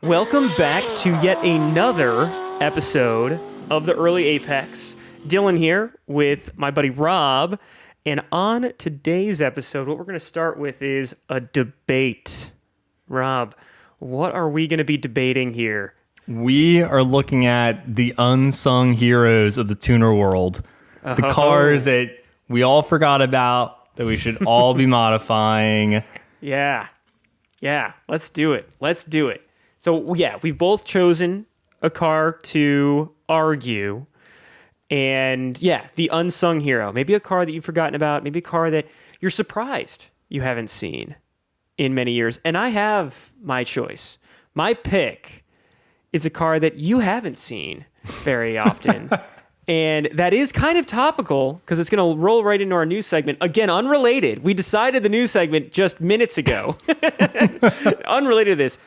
Welcome back to yet another episode of the Early Apex. Dylan here with my buddy Rob. And on today's episode, what we're going to start with is a debate. Rob, what are we going to be debating here? We are looking at the unsung heroes of the tuner world. The cars that we all forgot about, that we should all be modifying. Yeah, let's do it. So, yeah, we've both chosen a car to argue. And, yeah, the unsung hero. Maybe a car that you've forgotten about. Maybe a car that you're surprised you haven't seen in many years. And I have my choice. My pick is a car that you haven't seen very often. And that is kind of topical because it's going to roll right into our news segment. Again, unrelated. We decided the news segment just minutes ago. Unrelated to this.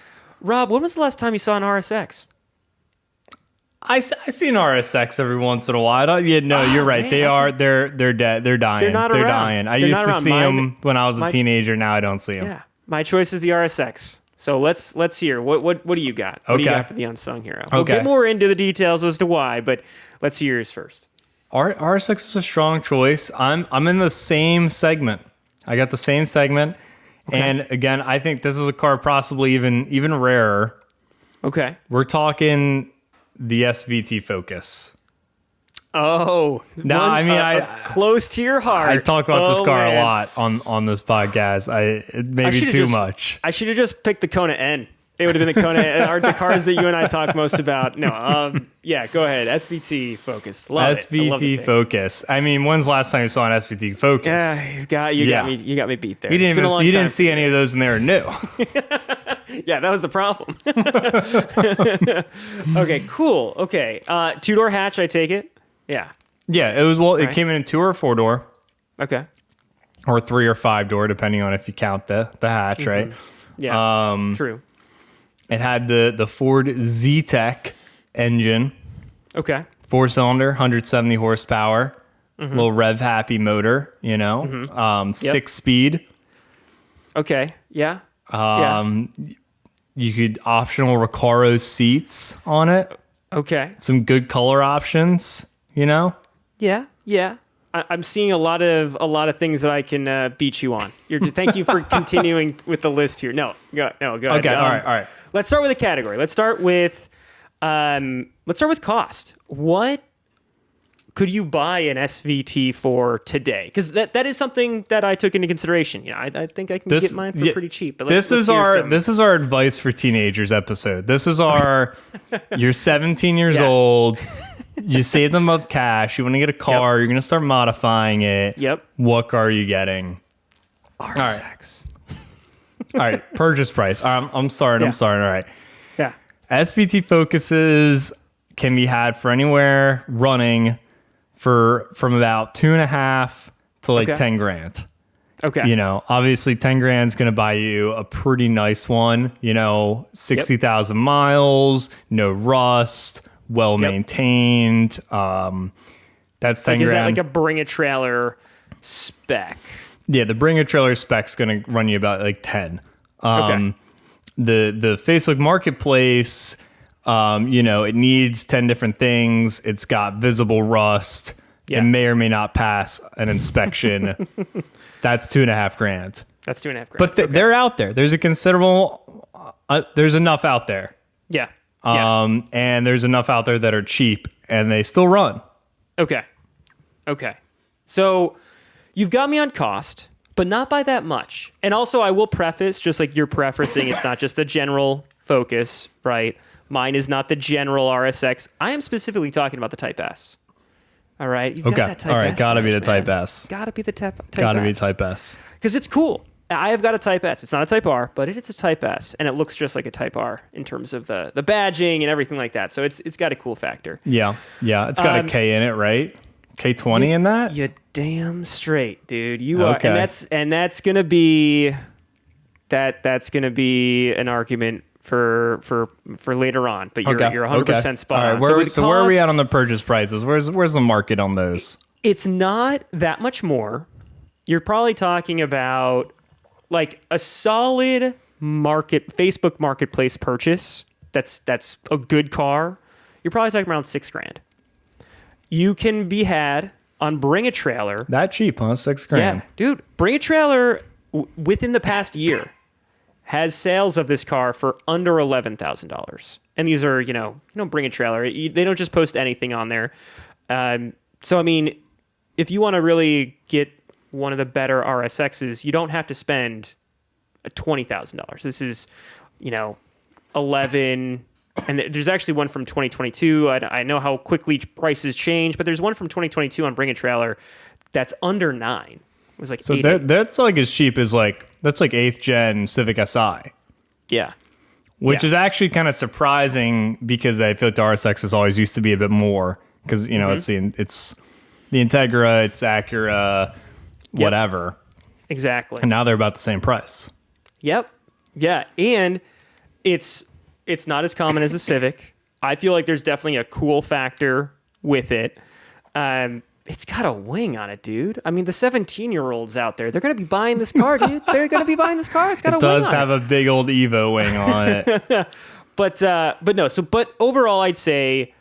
Rob, when was the last time you saw an RSX? I see an RSX every once in a while. You're right. Man, They're dead. They're dying. They're dying. I used to see them when I was a teenager. Now I don't see them. Yeah, my choice is the RSX. So let's hear what do you got? What do you got for the unsung hero? We'll get more into the details as to why, but let's hear yours first. RSX is a strong choice. I'm in the same segment. I got the same segment. Okay. And again, I think this is a car possibly even rarer. Okay. We're talking the SVT Focus. Oh, close to your heart. I talk about this car a lot on this podcast. Maybe too much. I should have just picked the Kona N. It would have been the Kona N, or the cars that you and I talk most about. No, yeah, go ahead. SVT Focus. SVT Focus. I mean, when's the last time you saw an SVT Focus? Yeah, you got me beat there. You didn't see any of those, and they were new. Yeah, that was the problem. Okay, cool. Okay, two-door hatch, I take it. Yeah. Yeah, it was. Well, it came in a 2 or 4-door. Okay. Or 3 or 5-door, depending on if you count the hatch, mm-hmm. Right? Yeah. True. It had the Ford Z-Tech engine. Okay. 4-cylinder, 170 horsepower. Mm-hmm. Little rev-happy motor, Mm-hmm. 6-speed. Okay. Yeah. You could optional Recaro seats on it. Okay. Some good color options. Yeah. I'm seeing a lot of things that I can beat you on. Thank you for continuing with the list here. No, go ahead. Okay, all right. Let's start with a category. Let's start with cost. What could you buy an SVT for today? Because that is something that I took into consideration. I think I can get mine for pretty cheap. But this is our advice for teenagers episode. This is our you're 17 years old. You save them up cash. You want to get a car. Yep. You're going to start modifying it. Yep. What car are you getting? RSX. All right. Purchase price. I'm starting. All right. Yeah. SVT Focuses can be had for anywhere running from about 2.5 to 10 grand. Okay. Obviously 10 grand is going to buy you a pretty nice one. 60,000 miles, no rust. Well maintained. That's 10 grand. Is that like a bring a trailer spec? Yeah, the bring a trailer spec's going to run you about 10. Okay. The Facebook Marketplace, it needs 10 different things. It's got visible rust. Yeah. It may or may not pass an inspection. That's 2.5 grand. That's 2.5 grand. But they're out there. There's a considerable. There's enough out there. Yeah. And there's enough out there that are cheap and they still run. Okay. So you've got me on cost, but not by that much. And also I will preface, just like you're prefacing, it's not just a general Focus, right? Mine is not the general RSX. I am specifically talking about the Type S. All right. You've got that Type S. All right. Gotta be the Type S. Gotta be the Type S. Gotta be Type S. Because it's cool. I have got a Type S. It's not a Type R, but it's a Type S, and it looks just like a Type R in terms of the badging and everything like that. So it's got a cool factor. Yeah. It's got a K in it, right? K20 in that? You're damn straight, dude. You are, and that's gonna be an argument for later on. But you're 100% spot on. All right. So where are we at on the purchase prices? Where's the market on those? It's not that much more. You're probably talking about like a solid Facebook marketplace purchase that's a good car, you're probably talking around $6,000. You can be had on Bring a Trailer. That cheap, huh? $6,000. Yeah, dude. Bring a Trailer within the past year has sales of this car for under $11,000. And these are, Bring a Trailer. They don't just post anything on there. So, I mean, if you want to really get one of the better RSXs, you don't have to spend $20,000. This is, 11, and there's actually one from 2022. I know how quickly prices change, but there's one from 2022 on Bring a Trailer that's under 9. It was like so that's like as cheap as that's like 8th gen Civic Si. Yeah. Which is actually kind of surprising because I feel like the RSXs always used to be a bit more because, it's the Integra, it's Acura, whatever. Exactly. And now they're about the same price. Yep. Yeah. And it's not as common as the Civic. I feel like there's definitely a cool factor with it. It's got a wing on it, dude. I mean, the 17-year-olds out there, they're going to be buying this car, dude. They're going to be buying this car. It's got a wing on it. It does have a big old Evo wing on it. But overall, I'd say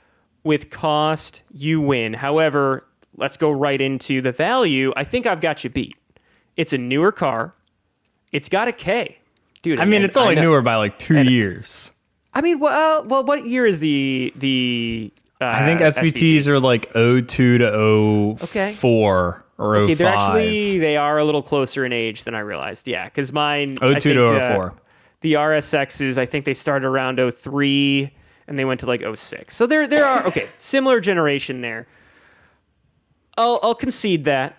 with cost, you win. However, let's go right into the value. I think I've got you beat. It's a newer car. It's got a K. Dude, I mean, it's only newer by like 2 years. I mean, well, what year is the I think SVTs are like 02 to 04 or 05. Okay, they are a little closer in age than I realized. Yeah, because mine 02 to 04. The RSXs, I think they started around 03 and they went to like 06. So there are similar generation there. I'll concede that,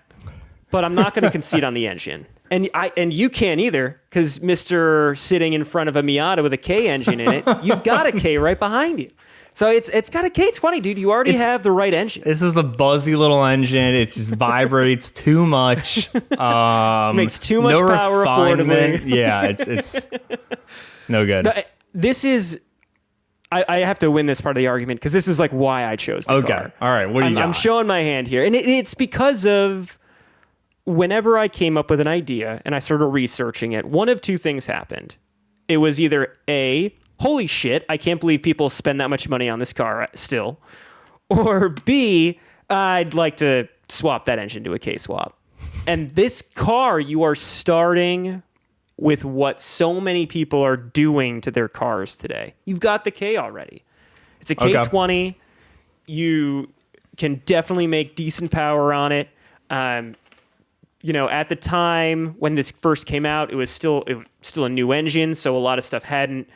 but I'm not going to concede on the engine. And you can't either, because Mr. sitting in front of a Miata with a K engine in it, you've got a K right behind you. So it's got a K20, dude. You already have the right engine. This is the buzzy little engine. It just vibrates too much. Makes too much power affordable. Yeah, it's no good. No, this is... I have to win this part of the argument, because this is like why I chose the car. All right, what do you got? I'm showing my hand here. And it's because of... Whenever I came up with an idea and I started researching it, one of two things happened. It was either A, holy shit, I can't believe people spend that much money on this car still. Or B, I'd like to swap that engine to a K-swap. And this car, you are starting with what so many people are doing to their cars today. You've got the K already. It's a K20. You can definitely make decent power on it. At the time when this first came out, it was still a new engine, so a lot of stuff hadn't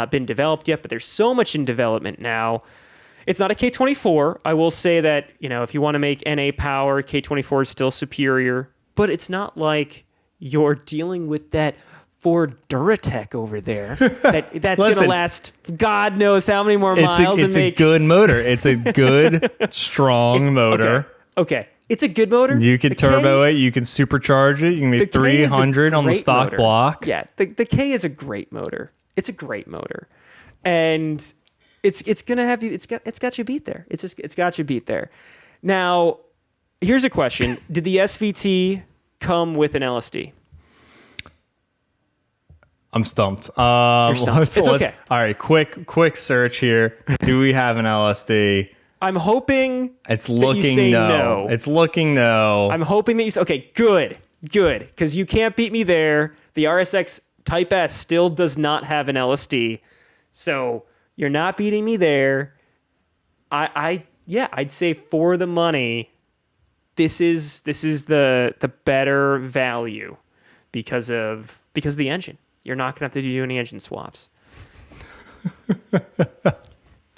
been developed yet, but there's so much in development now. It's not a K24. I will say that, if you want to make NA power, K24 is still superior, but it's not like you're dealing with that Ford Duratec over there that's going to last God knows how many more miles. It's a good motor. It's a good, strong motor. Okay. It's a good motor. You can turbo it. You can supercharge it. You can make 300 on the stock block. Yeah, the K is a great motor. It's a great motor, and it's gonna have you. It's got you beat there. It's got you beat there. Now, here's a question: did the SVT come with an LSD? I'm stumped. You're stumped. It's okay. All right, quick search here. Do we have an LSD? I'm hoping it's looking you say no. It's looking no. I'm hoping that you say, okay, good, because you can't beat me there. The RSX Type S still does not have an LSD, so you're not beating me there. I'd say for the money, this is the better value because of the engine. You're not gonna have to do any engine swaps.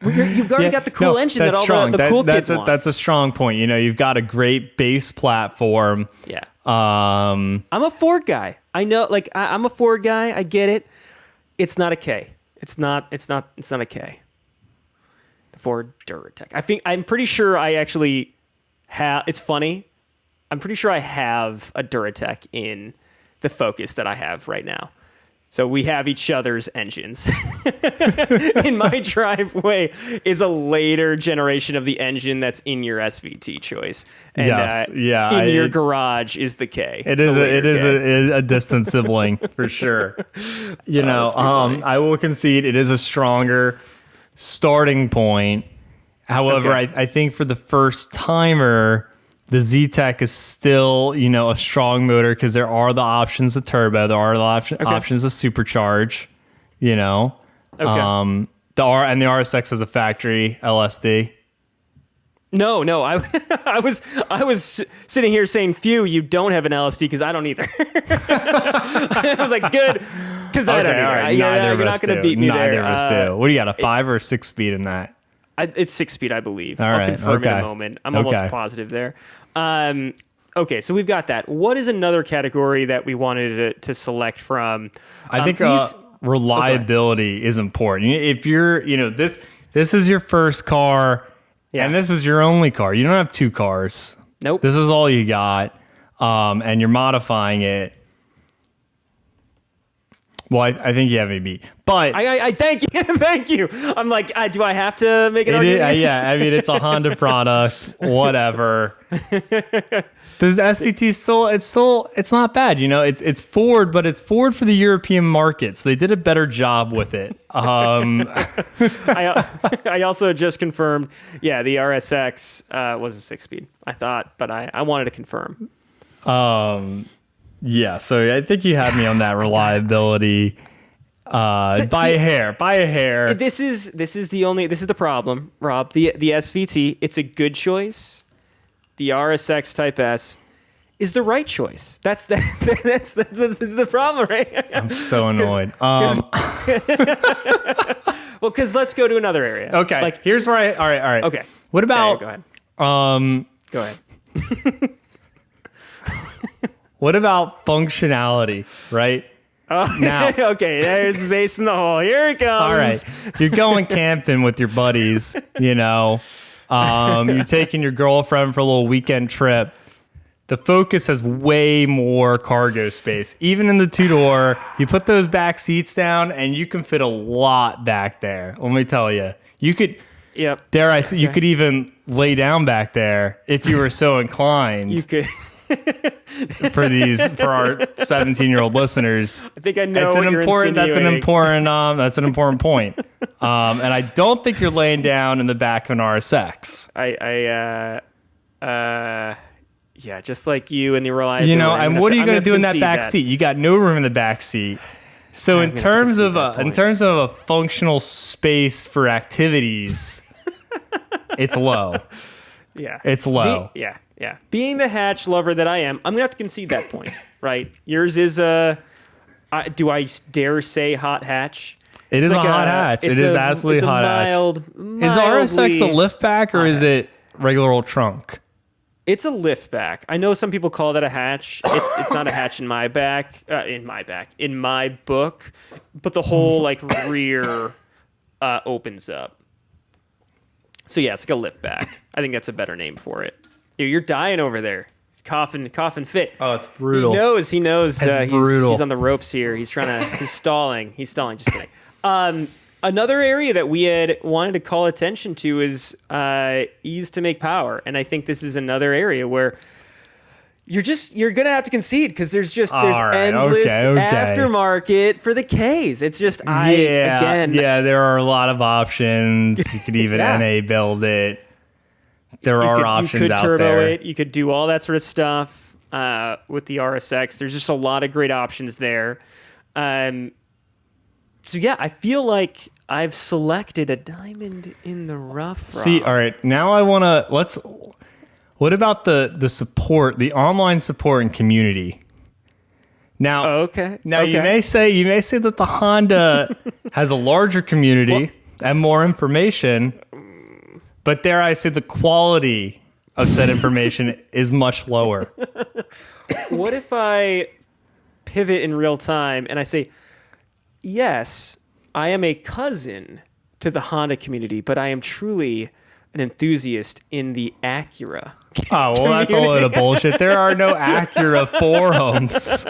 You've already got the cool engine that all the cool kids want. That's a strong point. You've got a great base platform. Yeah. I'm a Ford guy. I know, I'm a Ford guy. I get it. It's not a K. It's not a K. The Ford Duratec. I'm pretty sure I actually have. It's funny. I'm pretty sure I have a Duratec in the Focus that I have right now. So we have each other's engines. In my driveway is a later generation of the engine that's in your SVT choice. And in your garage is the K. It is a distant sibling for sure. I will concede it is a stronger starting point. However, Okay. I think for the first timer, the Z-Tech is still, a strong motor because there are the options of turbo, there are the options of supercharge, Okay. the RSX has a factory LSD. No, I I was sitting here saying, "Phew, you don't have an LSD because I don't either." I was like, "Good," because I don't either. All right. You're not going to beat me Neither there. of us do. What do you got? A 5 or 6 speed in that? It's 6 speed, I believe. All I'll right, confirm in okay. a moment. I'm almost Okay. positive there. Okay, so we've got that. What is another category that we wanted to select from? I think these. reliability is important. If you're, this is your first car, Yeah. and this is your only car. You don't have 2 cars. Nope. This is all you got, and you're modifying it. Well, I think you have me beat, but I thank you, thank you. I'm like, do I have to make an it is, argument? yeah. I mean, it's a Honda product, whatever. The SVT it's not bad. It's Ford, but it's Ford for the European markets. They did a better job with it. I also just confirmed. Yeah, the RSX was a 6 speed. I thought, but I wanted to confirm. Yeah, so I think you had me on that reliability. By a hair. This is the problem, Rob. The SVT, it's a good choice. The RSX Type S is the right choice. That's this is the problem, right? I'm so annoyed. Well, because let's go to another area. Okay, here's where all right. Okay. What about go ahead. Go ahead. What about functionality, right? Now, Okay, there's ace in the hole. Here it comes. all right, you're going camping with your buddies, you're taking your girlfriend for a little weekend trip. The Focus has way more cargo space. Even in the 2-door, you put those back seats down and you can fit a lot back there. Let me tell you. You could, Yep. dare I say, you could even lay down back there if you were so inclined. You could. for our 17-year-old listeners. I think I know That's what you're insinuating. That's an important point. And I don't think you're laying down in the back of an RSX. Yeah, just like you and the reliability. And what are you going to do in that back seat? You got no room in the back seat. So in terms of a functional space for activities, it's low. Yeah, It's low. Yeah. Being the hatch lover that I am, I'm gonna have to concede that point, right? Yours is do I dare say hot hatch? It is a hot hatch. It is absolutely hot hatch. Is RSX a liftback or is it regular old trunk? It's a liftback. I know some people call that a hatch. It's not a hatch in my book, but the whole rear opens up. So yeah, it's like a liftback. I think that's a better name for it. You're dying over there. He's coughing fit. Oh, it's brutal. He knows. It's brutal. He's on the ropes here. He's stalling. Just kidding. Another area that we had wanted to call attention to is ease to make power, and I think this is another area where you're gonna have to concede because there's endless aftermarket for the Ks. It's just there are a lot of options. You could even NA build it. There are options out there. You could turbo it. You could do all that sort of stuff with the RSX. There's just a lot of great options there. So yeah, I feel like I've selected a diamond in the rough. See, all right. Now what about the support, the online support and community? Now, okay. You may say that the Honda has a larger community and more information. But dare I say the quality of said information is much lower. What if I pivot in real time and I say, yes, I am a cousin to the Honda community, but I am truly an enthusiast in the Acura. Oh, well, that's a load of bullshit. There are no Acura forums.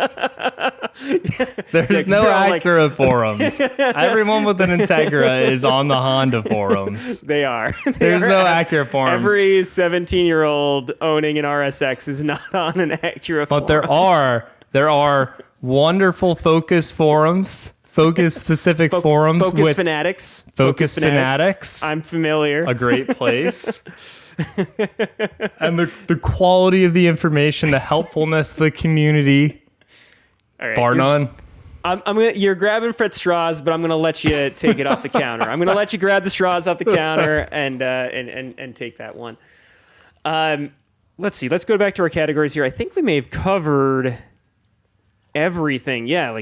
There's no Acura forums. Everyone with an Integra is on the Honda forums. They are. There's no Acura forums. Every 17-year-old owning an RSX is not on an Acura forum. But there are wonderful Focus forums, Focus specific forums Focus with Fanatics. Focus Fanatics. I'm familiar. A great place. And the quality of the information, the helpfulness of the community, All right, bar none. You're grabbing Fred straws, but I'm gonna let you take it off the counter. I'm gonna let you grab the straws off the counter and take that one. Let's see. Let's go back to our categories here. I think we may have covered everything. Yeah,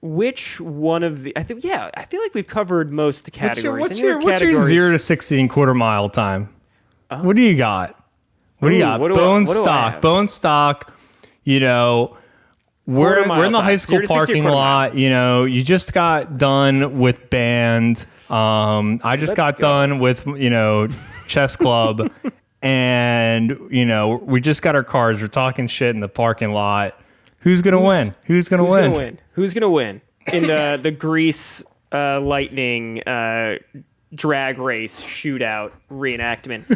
which one of the? I feel like we've covered most of the categories. What's your 0 to 60 and quarter mile time? What do you got? What do you got? Bone stock. You know, we're in the high school parking lot. You know, you just got done with band. I just got done with chess club, and we just got our cars. We're talking shit in the parking lot. Who's gonna win? Who's gonna win? Who's gonna win in the Grease Lightning drag race shootout reenactment?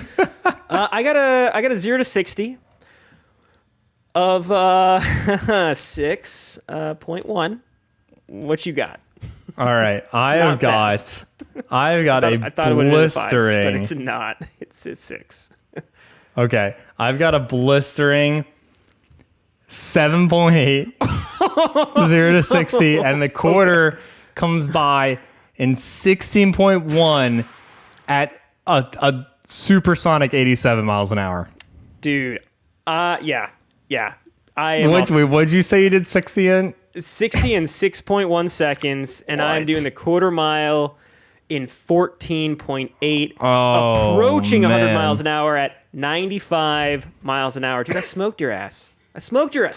I got a 0 to 60 of 6.1. What you got? All right, I've got a blistering. But it's not. It's 6. Okay, I've got a blistering 7.8, 0 to 60, and the quarter comes by in 16.1 at a supersonic 87 miles an hour. Dude, yeah. What'd you say you did 60 in? 60 in 6.1 seconds, and what? I'm doing the quarter mile in 14.8, approaching 100 miles an hour at 95 miles an hour. Dude, I smoked your ass. Smoked him.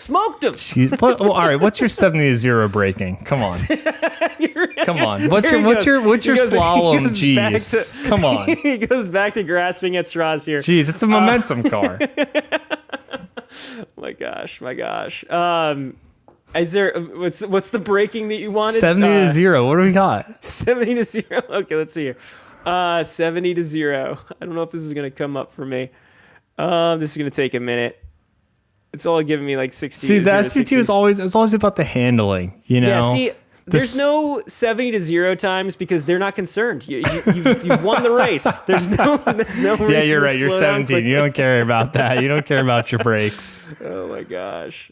Jeez, all right, what's your 70 to 0 braking? Come on. Come on. What's your slalom G's? Come on. He goes back to grasping at straws here. Jeez, it's a momentum car. My gosh. Is there what's the braking that you wanted? 70 to 0. What do we got? 70 to 0. Okay, let's see here. 70 to 0. I don't know if this is gonna come up for me. This is gonna take a minute. It's all giving me like 60. See, the SVT is always about the handling, Yeah, see, there's no 70 to 0 times because they're not concerned. You've won the race. There's no reason. Yeah, you're right. You're 17. You don't care about that. You don't care about your brakes. Oh my gosh.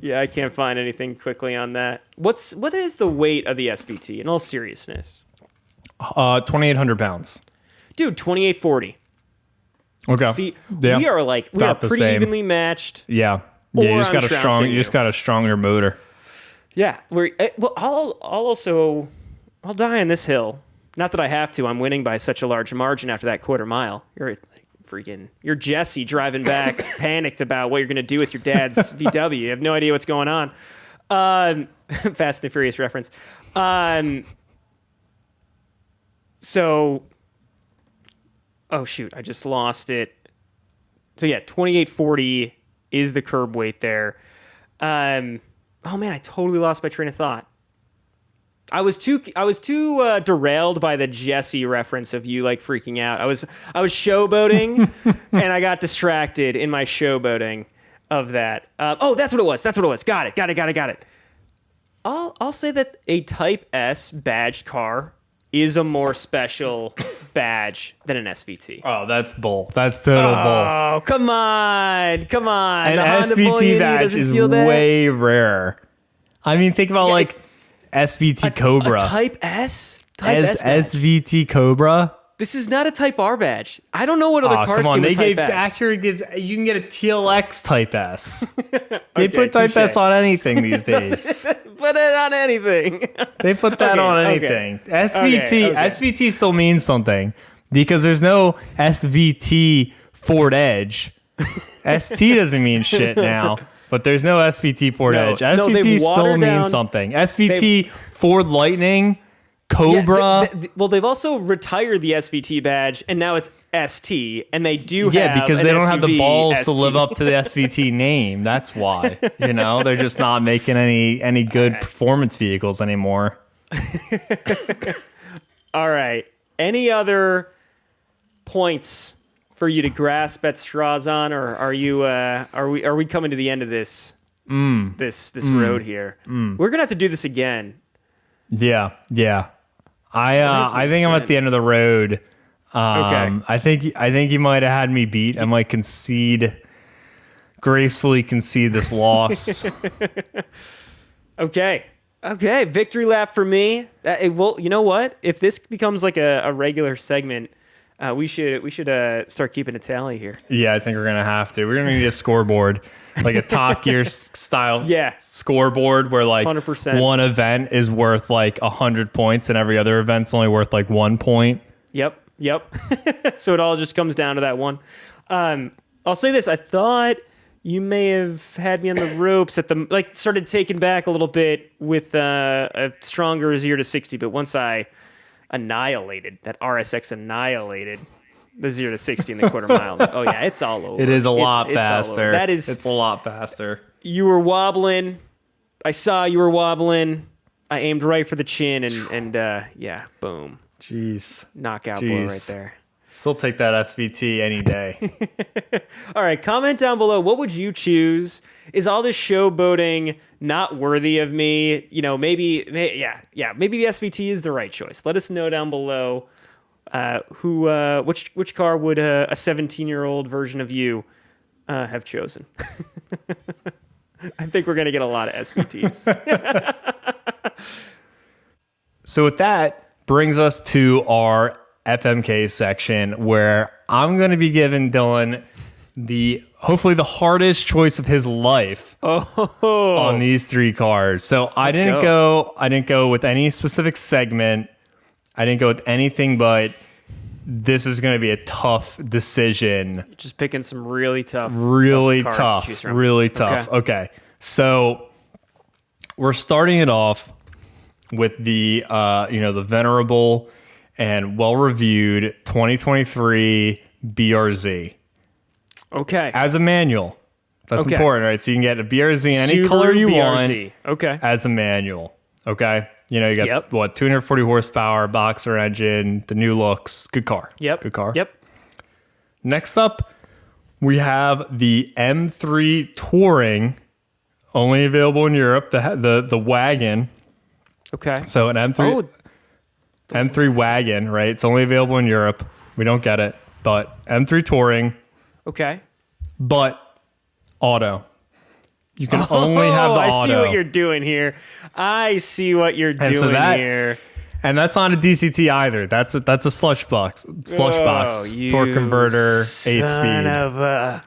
Yeah, I can't find anything quickly on that. What is the weight of the SVT in all seriousness? 2,800 pounds. Dude, 2840. Okay. See, we are pretty evenly matched. Yeah. Yeah, you just got a stronger motor. Yeah. I'll die on this hill. Not that I have to. I'm winning by such a large margin after that quarter mile. You're Jesse driving back, panicked about what you're going to do with your dad's VW. You have no idea what's going on. Fast and Furious reference. Oh shoot, I just lost it. So yeah, 2840 is the curb weight there. Oh man, I totally lost my train of thought. I was too derailed by the Jesse reference of you like freaking out. I was showboating and I got distracted in my showboating of that. That's what it was. Got it. I'll say that a Type S badged car is a more special badge than an SVT. Oh, that's bull. That's total bull. Oh, come on. An The SVT badge is way rarer. I mean, think about SVT Cobra. A Type S? SVT Cobra? This is not a Type R badge. I don't know what other cars give a Type S. You can get a TLX Type S. They put Type S on anything these days. Put it on anything. They put that on anything. SVT still means something because there's no SVT Ford Edge. ST doesn't mean shit now, but there's no SVT Ford Edge. SVT still means something. SVT Ford Lightning. Cobra. They've also retired the SVT badge, and now it's ST, and they do have because they don't SUV have the balls ST. to live up to the SVT name. That's why. They're just not making any good performance vehicles anymore. All right. Any other points for you to grasp at straws on, or are we coming to the end of this this road here. We're gonna have to do this again. Yeah. I think I'm at the end of the road. Okay. I think you might have had me beat. I might gracefully concede this loss. Okay. Victory lap for me. You know what? If this becomes like a regular segment, we should start keeping a tally here. Yeah, I think we're gonna have to. We're gonna need a scoreboard, like a Top Gear style scoreboard, where like 100%. one event is worth like 100 points, and every other event's only worth like 1 point. Yep. So it all just comes down to that one. I'll say this: I thought you may have had me on the ropes at started taking back a little bit with a stronger 0 to 60, but once I annihilated that RSX, annihilated the 0 to 60 in the quarter mile. Oh yeah, it's all over. It is a lot faster. It's a lot faster. You were wobbling. I saw you were wobbling. I aimed right for the chin, and yeah, boom. Jeez. Knockout blow right there. Still take that SVT any day. All right, comment down below. What would you choose? Is all this showboating not worthy of me? You know, maybe the SVT is the right choice. Let us know down below which car would a 17-year-old version of you have chosen. I think we're going to get a lot of SVTs. So with that, brings us to our FMK section, where I'm going to be giving Dylan hopefully the hardest choice of his life on these 3 cars. So I didn't go with any specific segment. I didn't go with anything, but this is going to be a tough decision. You're just picking some really tough cars to choose from. Really tough. Okay. So we're starting it off with the venerable and well-reviewed 2023 BRZ. Okay. As a manual. That's important, right? So you can get a BRZ in any Subaru color you BRZ. want. Okay. As a manual. Okay. You know, you got 240 horsepower, boxer engine, the new looks. Good car. Yep. Good car. Yep. Next up, we have the M3 Touring, only available in Europe. The wagon. Okay. So an M3 Wagon, right? It's only available in Europe. We don't get it, but M3 Touring. Okay. But auto. You can only have the auto. I see what you're doing here. Here. And that's not a DCT either. That's a slush box. Torque converter, 8-speed. Son of a...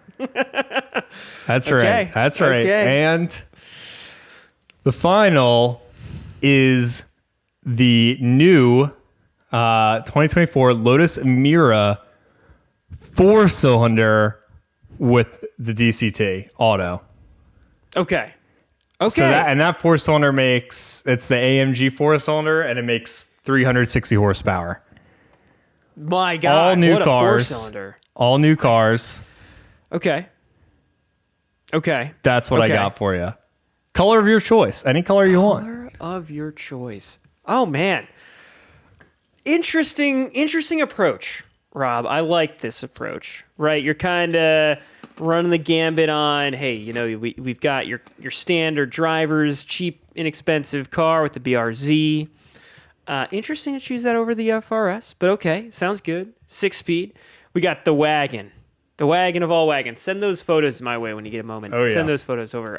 That's right. That's right. Okay. And the final is the new 2024 Lotus Emira 4-cylinder with the DCT auto. Okay. So that 4-cylinder it's the AMG 4-cylinder, and it makes 360 horsepower. My God. All new what cars. A 4-cylinder. All new cars. Okay. That's what I got for you. Color of your choice. Any color you want. Color of your choice. Oh, man. Interesting approach, Rob. I like this approach, right? You're kind of running the gambit on, hey, you know, we've got your standard drivers, cheap, inexpensive car with the BRZ. Interesting to choose that over the FRS, but okay, sounds good. 6-speed. We got the wagon. The wagon of all wagons. Send those photos my way when you get a moment. Oh, yeah. Send those photos over.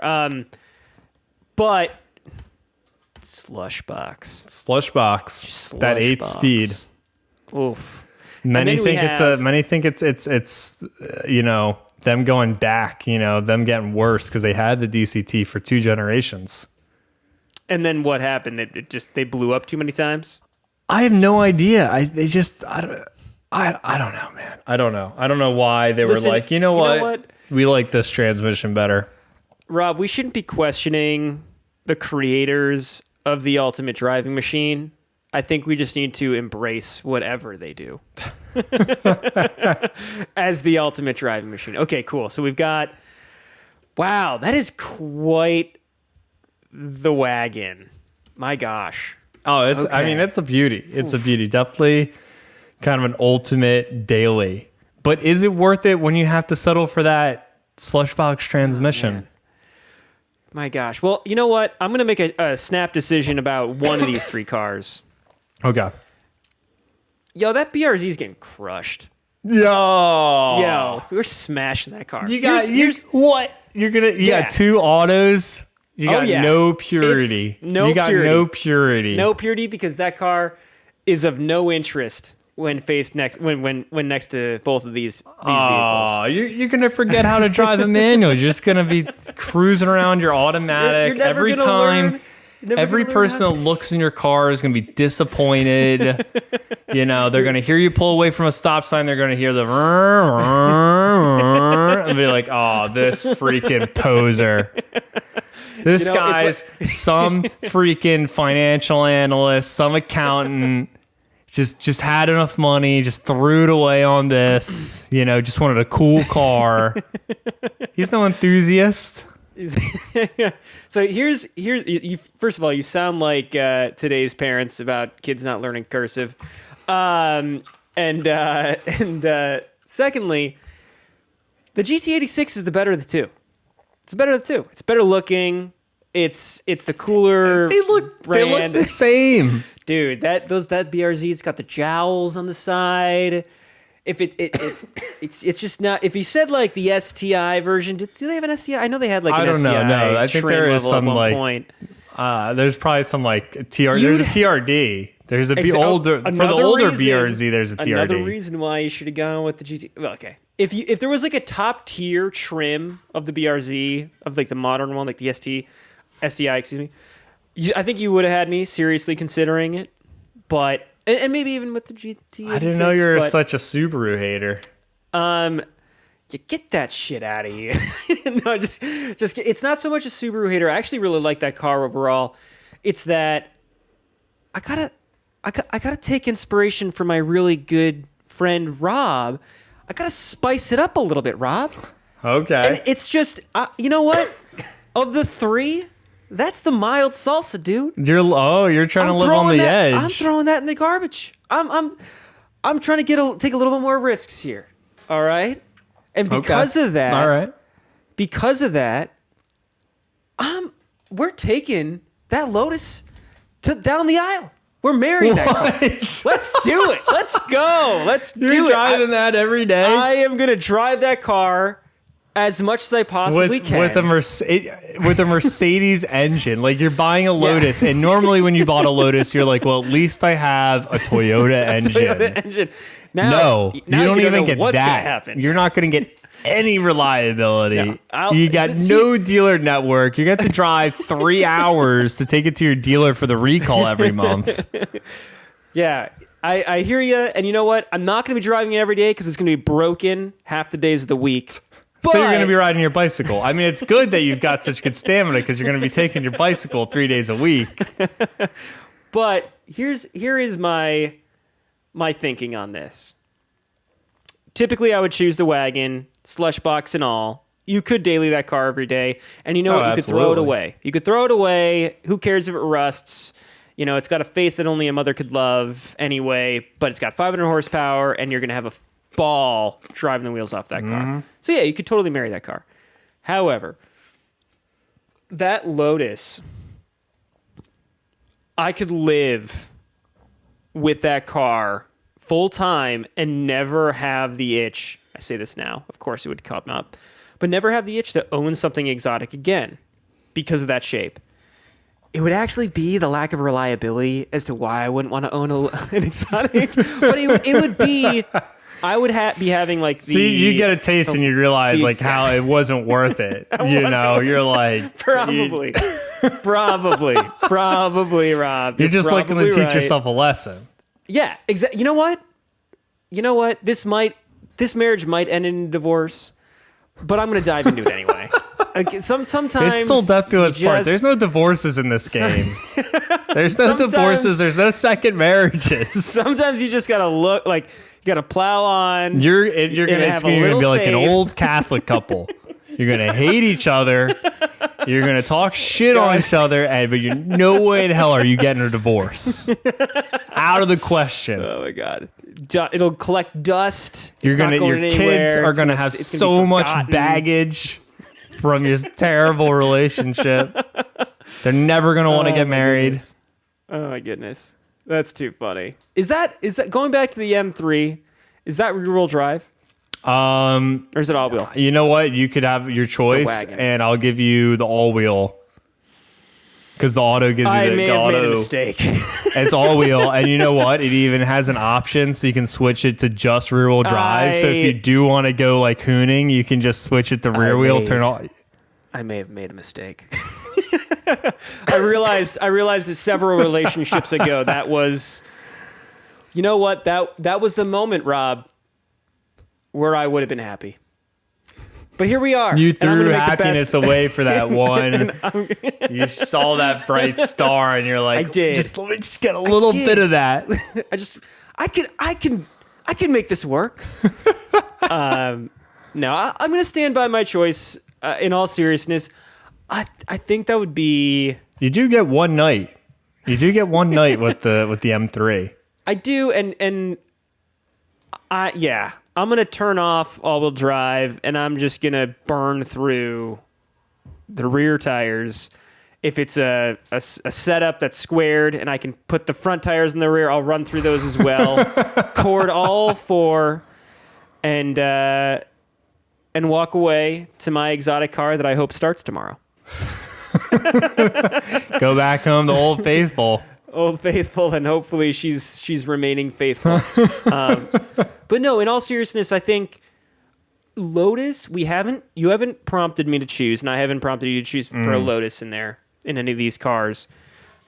But slush box. That 8-speed. Oof. Many think it's you know, them going back, you know, them getting worse because they had the DCT for 2 generations. And then what happened? They blew up too many times? I have no idea. I don't know, man. I don't know why they were like, you know what? We like this transmission better. Rob, we shouldn't be questioning the creators of the ultimate driving machine. I think we just need to embrace whatever they do as the ultimate driving machine. Okay, cool. So we've got, wow, that is quite the wagon. My gosh. Oh, I mean, it's a beauty. It's a beauty. Definitely kind of an ultimate daily. But is it worth it when you have to settle for that slush box transmission? My gosh. Well, you know what? I'm going to make a snap decision about one of these three cars. Okay. Yo, that BRZ is getting crushed. Yo, we're smashing that car. You got what? You got two autos. You got no purity. No purity. No purity because that car is of no interest when faced next when next to both of these vehicles. Oh, you're gonna forget how to drive a manual. You're just gonna be cruising around your automatic. You're never every gonna time. learn. Every person that looks in your car is gonna be disappointed. You know, they're gonna hear you pull away from a stop sign. They're gonna hear the and be like, "Oh, this freaking poser." This guy's some freaking financial analyst, some accountant. Just had enough money, just threw it away on this, you know, just wanted a cool car. He's no enthusiast. So here's you, first of all, you sound like today's parents about kids not learning cursive. And secondly, the GT86 is the better of the two. It's the better of the two. It's better looking. It's the cooler brand. They look the same. Dude, that BRZ, it's got the jowls on the side. If it's just not. If you said like the STI version, do they have an STI? I know they had like an STI. No, I think there is some like. Point. There's probably some like TR. There's a TRD. There's older for the older BRZ. There's a TRD. Another reason why you should have gone with the GT. Well, okay. If there was like a top tier trim of the BRZ of like the modern one, like the STI, excuse me. I think you would have had me seriously considering it, but and maybe even with the GT86. I didn't know you were such a Subaru hater. You get that shit out of here. No, just it's not so much a Subaru hater. I actually really like that car overall. It's that I gotta take inspiration from my really good friend Rob. I gotta spice it up a little bit, Rob. Okay. And it's just you know what? Of the three, that's the mild salsa, dude. You're trying to live on the edge. I'm throwing that in the garbage. I'm trying to take a little bit more risks here. All right? And because of that, all right. Because of that, we're taking that Lotus down the aisle. We're marrying that car. Let's do it. Let's go. You're driving that every day. I am going to drive that car as much as I possibly can. With a Mercedes engine. Like you're buying a Lotus, and normally when you bought a Lotus, you're like, well, at least I have a Toyota engine. Now you don't even get what's that. Gonna happen. You're not going to get any reliability. You got no dealer network. You're going to have to drive 3 hours to take it to your dealer for the recall every month. Yeah. I hear you. And you know what? I'm not going to be driving it every day because it's going to be broken half the days of the week. But, so you're going to be riding your bicycle. I mean, it's good that you've got such good stamina because you're going to be taking your bicycle 3 days a week. But here is my thinking on this. Typically, I would choose the wagon, slush box and all. You could daily that car every day, and you know what? You could throw it away. You could throw it away. Who cares if it rusts? You know, it's got a face that only a mother could love anyway, but it's got 500 horsepower, and you're going to have a ball driving the wheels off that car. So yeah, you could totally marry that car. However, that Lotus, I could live with that car full time and never have the itch. I say this now, of course it would come up, but never have the itch to own something exotic again because of that shape. It would actually be the lack of reliability as to why I wouldn't want to own an exotic, but it would be. I would be having like the... See, you get a taste and you realize like how it wasn't worth it. You're like... Probably, Rob. You're just looking to teach yourself a lesson. Yeah, exactly. You know what? This marriage might end in divorce, but I'm going to dive into it anyway. Sometimes... It's still death to us part. There's no divorces in this game. There's no divorces. There's no second marriages. Sometimes you just got to look like... You got to plow on. It's going to be like an old Catholic couple. You're going to hate each other. You're going to talk shit on each other, but you're no way in hell are you getting a divorce. Out of the question. Oh my God. It'll collect dust. Your kids are going to have so much baggage. from your terrible relationship. They're never going to want to get married. Goodness. Oh my goodness. That's too funny. Is that going back to the M3? Is that rear-wheel drive? Or is it all-wheel? You know what? You could have your choice, and I'll give you the all-wheel. Because the auto gives you I may have made a mistake. It's all-wheel, and you know what? It even has an option so you can switch it to just rear-wheel drive. So if you do want to go like hooning, you can just switch it to rear-wheel, turn on. I may have made a mistake. I realized it several relationships ago. That was, you know what? That was the moment, Rob, where I would have been happy. But here we are. You threw happiness away for that one. You saw that bright star, and you're like, I did. Let me just get a little bit of that. I can make this work. No, I'm going to stand by my choice. In all seriousness, I think that would be. You do get one night. You do get one night with the M3. I do, and I'm gonna turn off all-wheel drive, and I'm just gonna burn through the rear tires. If it's a setup that's squared, and I can put the front tires in the rear, I'll run through those as well. Cord all four, and walk away to my exotic car that I hope starts tomorrow. Go back home to Old Faithful. Old Faithful, and hopefully she's remaining faithful. But no, in all seriousness, I think Lotus, you haven't prompted me to choose, and I haven't prompted you to choose for a Lotus in any of these cars.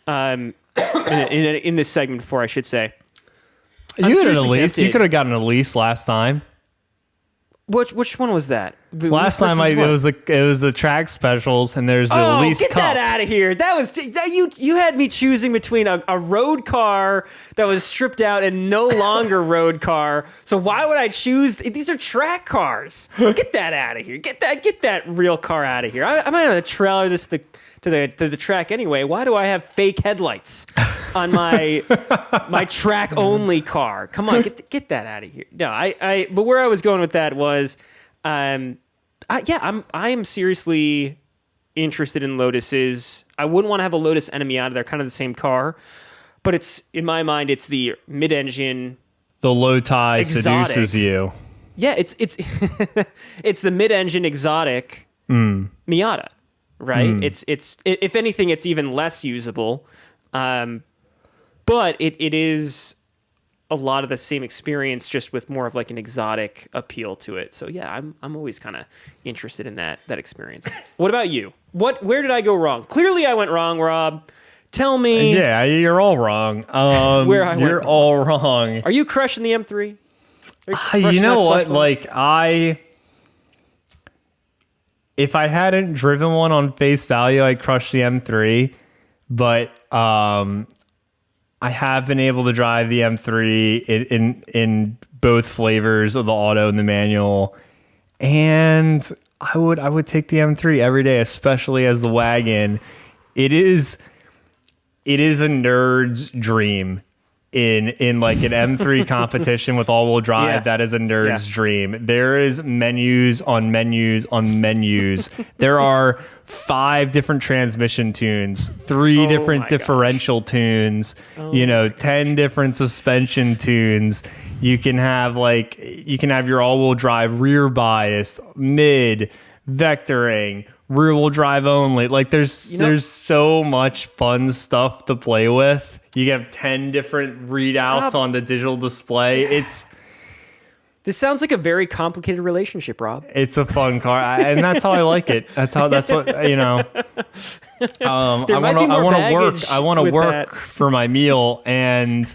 In this segment before, I should say. You had an Elise. You could have gotten an Elise last time. Which one was that? Last time it was the track specials, and there's the Elise get Cup. That out of here! You had me choosing between a road car that was stripped out and no longer road car. So why would I choose? These are track cars. Get that out of here! Get that real car out of here! I might have to trailer this to the track anyway. Why do I have fake headlights on my track only car? Come on, get that out of here. No, but where I was going with that was, I am seriously interested in Lotuses. I wouldn't want to have a Lotus Emira. They're kind of the same car, but it's, in my mind, it's the mid-engine. The low tie seduces you. Yeah, it's it's the mid-engine exotic Miata. Right? It's if anything, it's even less usable, but it is a lot of the same experience, just with more of like an exotic appeal to it. So yeah, I'm always kind of interested in that experience. What about you? Where did I go wrong? Clearly, I went wrong, Rob. Tell me. Yeah, you're all wrong. You're all wrong. Are you crushing the M3? You know what? Like if I hadn't driven one on face value, I'd crush the M3. But I have been able to drive the M3 in both flavors of the auto and the manual, and I would take the M3 every day, especially as the wagon. It is a nerd's dream. In like an M3 competition with all-wheel drive, that is a nerd's dream. There is menus on menus on menus. There are 5 different transmission tunes, 3 different differential tunes, 10 different suspension tunes. You can have your all-wheel drive rear bias, mid, vectoring, rear-wheel drive only. Like there's so much fun stuff to play with. You have 10 different readouts on the digital display. This sounds like a very complicated relationship, Rob. It's a fun car, and that's how I like it. That's what you know. I want to work for my meal, and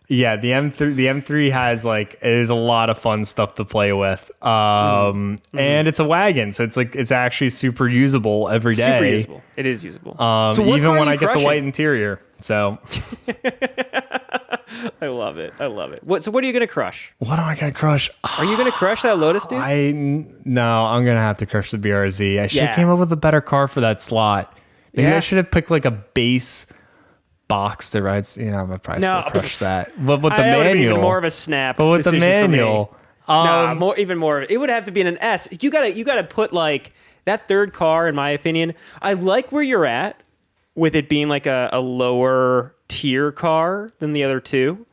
yeah, the M3 has there's a lot of fun stuff to play with, and it's a wagon, so it's actually super usable every day. Super usable. It is usable. So even when I get the white interior. So I love it. So what are you going to crush? What am I going to crush? Are you going to crush that Lotus, dude? No, I'm going to have to crush the BRZ. I should have came up with a better car for that slot. Maybe I should have picked like a base box to ride. I probably still crush that. But with the manual, even more of a snap. But with the manual, even more. It would have to be in an S. You got to put like that third car, in my opinion, I like where you're at with it being like a lower tier car than the other two,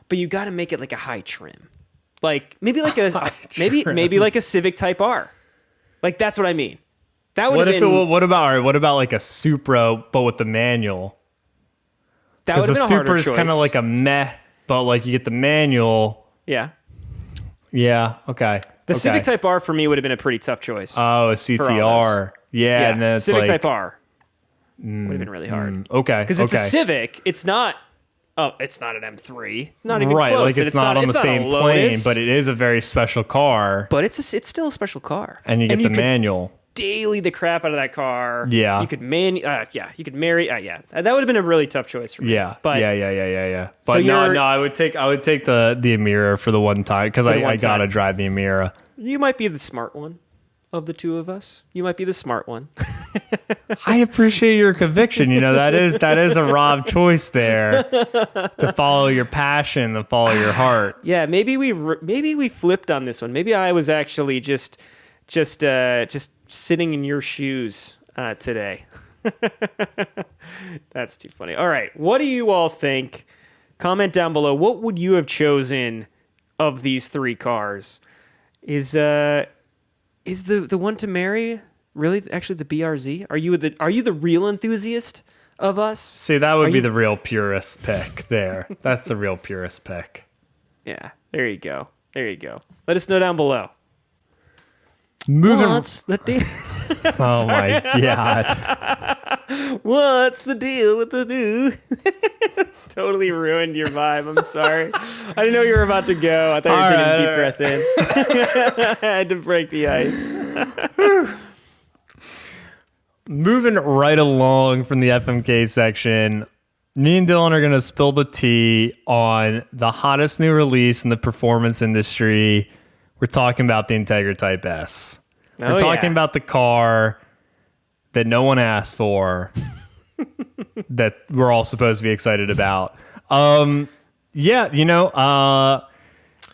but you got to make it like a high trim, like maybe like maybe like a Civic Type R. Like that's what I mean. That would have been. What about like a Supra but with the manual? That would have been a harder choice. Supra is kind of like a meh, but like you get the manual. Yeah. Yeah. Okay. The Civic Type R for me would have been a pretty tough choice. Oh, a CTR. Yeah. And then it's Civic like, Type R would have been really hard. Okay. Because it's a Civic. It's not. Oh, it's not an M3. It's not even right. close. Like it's not on the same plane, but it is a very special car. But it's still a special car. And you get the manual. Daily the crap out of that car. Yeah. You could you could marry. Yeah. That would have been a really tough choice for me. Yeah. But yeah. But so I would take the Emira for the one time because I gotta drive the Emira. You might be the smart one of the two of us. You might be the smart one. I appreciate your conviction. That is a Rob choice there to follow your passion, to follow your heart. Yeah, maybe we flipped on this one. Maybe I was actually just sitting in your shoes today. That's too funny. All right, what do you all think? Comment down below. What would you have chosen of these three cars? Is the one to marry really actually the BRZ? Are you the real enthusiast of us? See, that would be the real purist pick there. That's the real purist pick. Yeah, there you go. Let us know down below. Moving. What's the deal? Oh my God. What's the deal with the new? Totally ruined your vibe. I'm sorry. I didn't know you were about to go. I thought you were taking a deep breath in. I had to break the ice. Moving right along from the FMK section, me and Dylan are going to spill the tea on the hottest new release in the performance industry. We're talking about the Integra Type S. We're talking about the car that no one asked for, that we're all supposed to be excited about. Dylan,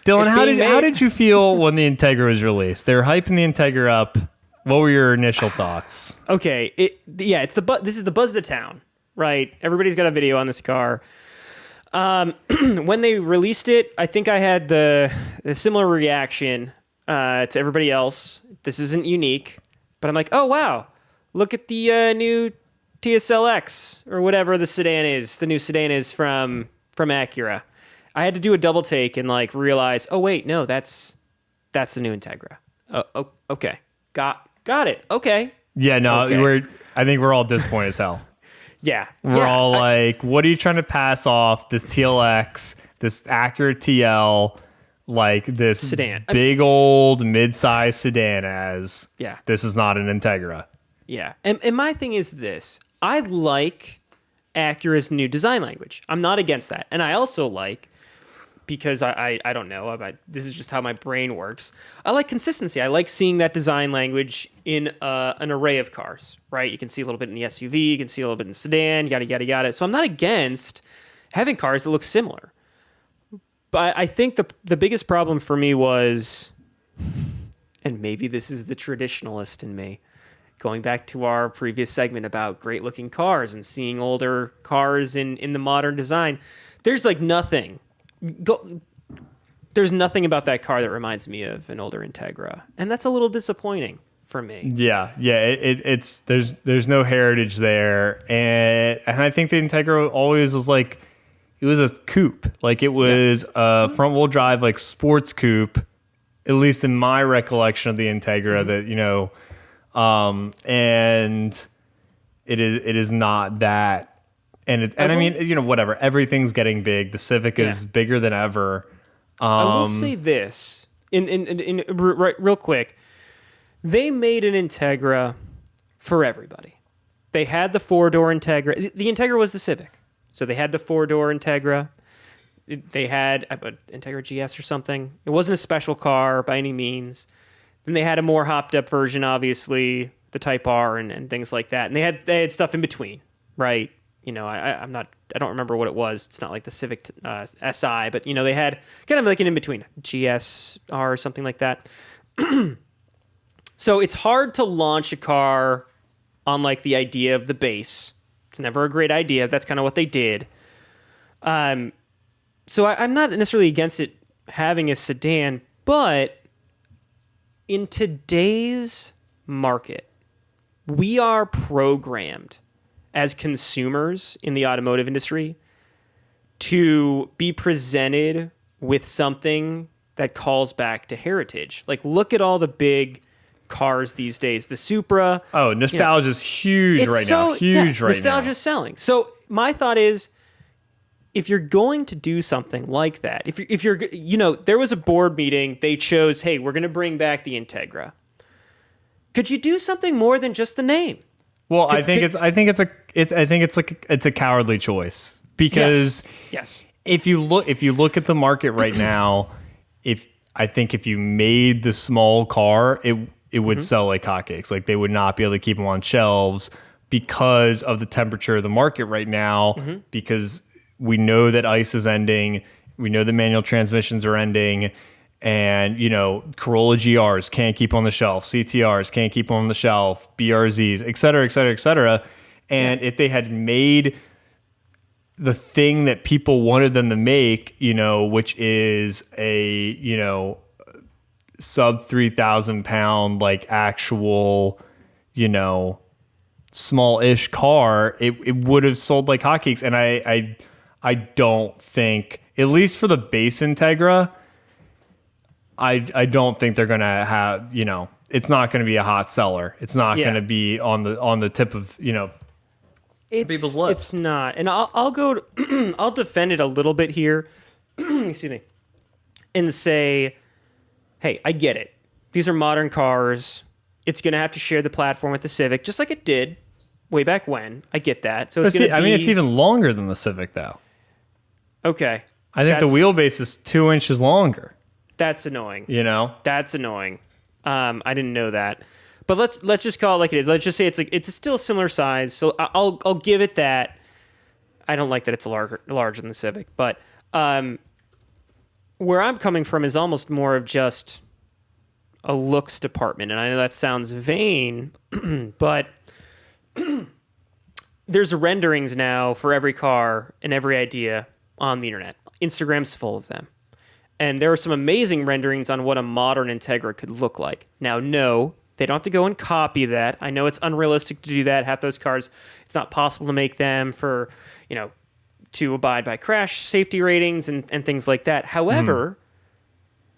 how did you feel when the Integra was released? They were hyping the Integra up. What were your initial thoughts? Okay, this is the buzz of the town, right? Everybody's got a video on this car. When they released it, I think I had the similar reaction to everybody else. This isn't unique, but I'm like, oh wow, look at the new TSLX or whatever the sedan is. The new sedan is from Acura. I had to do a double take and like realize, oh wait, no, that's the new Integra. Oh, okay, got it. Okay. Yeah, no, okay. I think we're all disappointed as hell. Yeah. We're all like, what are you trying to pass off this TLX, this Acura TL, like this sedan, big old mid-size sedan as? Yeah. This is not an Integra. Yeah. And my thing is this. I like Acura's new design language. I'm not against that. And I also like, because I don't know, this is just how my brain works, I like consistency. I like seeing that design language in an array of cars, right? You can see a little bit in the SUV, you can see a little bit in the sedan, yada. So I'm not against having cars that look similar. But I think the biggest problem for me was, and maybe this is the traditionalist in me, going back to our previous segment about great looking cars and seeing older cars in the modern design, there's like nothing. There's nothing about that car that reminds me of an older Integra, and that's a little disappointing for me. Yeah. It's there's no heritage there, and I think the Integra always was like, it was a coupe, like it was a front wheel drive like sports coupe, at least in my recollection of the Integra. That and it is not that. And I mean, whatever. Everything's getting big. The Civic is bigger than ever. I will say this real quick. They made an Integra for everybody. They had the 4-door Integra. The Integra was the Civic, so they had the 4-door Integra. They had an Integra GS or something. It wasn't a special car by any means. Then they had a more hopped up version, obviously, the Type R and things like that. And they had stuff in between, right? I don't remember what it was. It's not like the Civic SI, but they had kind of like an in between GSR or something like that. So it's hard to launch a car on like the idea of the base. It's never a great idea. That's kind of what they did. So I'm not necessarily against it having a sedan, but in today's market, we are programmed as consumers in the automotive industry to be presented with something that calls back to heritage. Like, look at all the big cars these days. The Supra. Oh, nostalgia's huge right now. Huge right now. Nostalgia's selling. So my thought is, if you're going to do something like that, if you're, there was a board meeting, they chose, hey, we're going to bring back the Integra. Could you do something more than just the name? Well, I think it's a cowardly choice because yes. If you look at the market right now, if you made the small car, it would sell like hotcakes. Like they would not be able to keep them on shelves because of the temperature of the market right now. Because we know that ICE is ending, we know the manual transmissions are ending, and Corolla GRs can't keep on the shelf, CTRs can't keep on the shelf, BRZs, et cetera, et cetera, et cetera. And if they had made the thing that people wanted them to make, which is a, sub 3,000 pound, like actual, small-ish car, it would have sold like hotcakes. And I don't think, at least for the base Integra, I don't think they're going to have, it's not going to be a hot seller. It's not going to be on the tip of, people's lips. It's not. And I'll go, I'll defend it a little bit here, excuse me, and say, hey, I get it. These are modern cars. It's going to have to share the platform with the Civic, just like it did way back when. I get that. So it's going to be... it's even longer than the Civic, though. Okay. I think the wheelbase is 2 inches longer. That's annoying. That's annoying. I didn't know that. But let's just call it like it is. Let's just say it's still a similar size. So I'll give it that. I don't like that it's larger than the Civic, but where I'm coming from is almost more of just a looks department. And I know that sounds vain, but there's renderings now for every car and every idea on the internet. Instagram's full of them. And there are some amazing renderings on what a modern Integra could look like. Now, no, they don't have to go and copy that. I know it's unrealistic to do that. Half those cars, it's not possible to make them for, to abide by crash safety ratings and things like that. However,